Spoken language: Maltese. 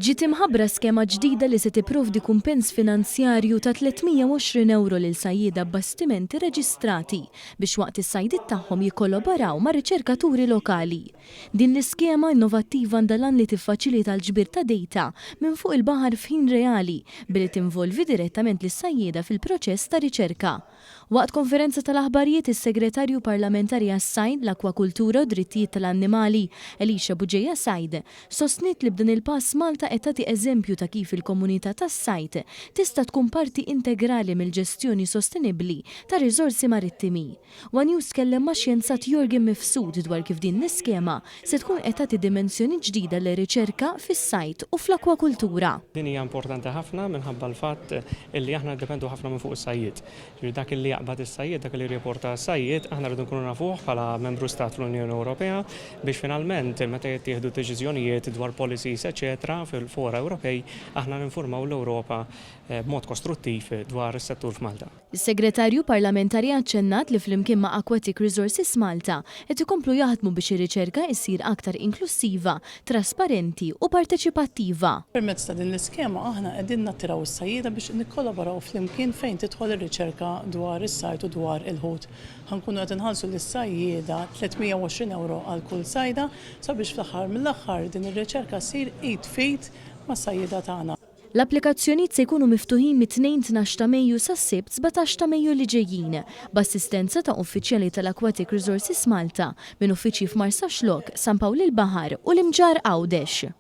Ġiet imħabbra skema ġdida li se tipprovdi kumpens finanzjarju ta' €320 lil sajjieda b'bastimenti reġistrati biex waqt is-sajdiet tagħhom jikkollaboraw ma' riċerkaturi lokali. Din l-iskema innovattiva ndalan li tiffaċilita l-ġbir ta' dejta minn fuq il-baħar f'ħin reali billi tinvolvi direttament lis-sajjieda fil-proċess ta' riċerka. Waqt konferenza tal-aħbarijiet is-Segretarju Parlamentari għas-Sajd, l-Akwakultura u Drittijiet tal-Annimali Elisha Buġejja Sajd sostniet li b'dan il-pass Malta qed tagħti eżempju ta' kif il-komunità tas-sajd tista' tkun parti integrali mill-ġestjoni sostenibbli ta' riżorsi marittimi. One News tkellem ma' xjenzat Jorgen Mifsud dwar kif din l-iskema se tkun qed tagħti dimensjoni ġdida lir-riċerka fis-sajd u fl-akwakultura. Din hija importanti ħafna minħabba l-fatt illi aħna niddependu ħafna minn fuq is-sajjied. Dak illi jaqbad is-sajjied, dak li jirriporta s-sajjied, aħna rridu nkunu nafuh bħala membru stat fl-Unjoni Ewropea biex finalment meta jittieħdu deċiżjonijiet dwar policies eċetera fil-fora Ewropej aħna ninformaw l-Ewropa b'mod kostruttiv dwar is-settur f'Malta. Is-Segretarju Parlamentari aċċennat li flimkien ma' Aquatic Resources Malta qed ikomplu jaħdmu biex ir-riċerka issir aktar inklusiva, trasparenti u parteċipattiva. Permezz ta' din l-iskema aħna qegħdin nattiraw is-sajjieda biex nikkollaboraw flimkien fejn tidħol ir-riċerka dwar is-sajd u dwar il-ħut. Ħankunu qed inħallsu lis-sajjieda €320 għal kull sajda sabiex fl-aħħar mill-aħħar din ir-riċerka ssir id fit mas-sajjieda tagħna. L-applikazzjonijiet se jkunu miftuħin mit-12 ta' Mejju sas-Sibt 17 ta' Mejju li ġejjin b'assistenza ta' uffiċjali tal-Aquatic Resources Malta minn uffiċċji f'Marsaxlok, San Pawl il-Baħar u l-Imġar Għawdex.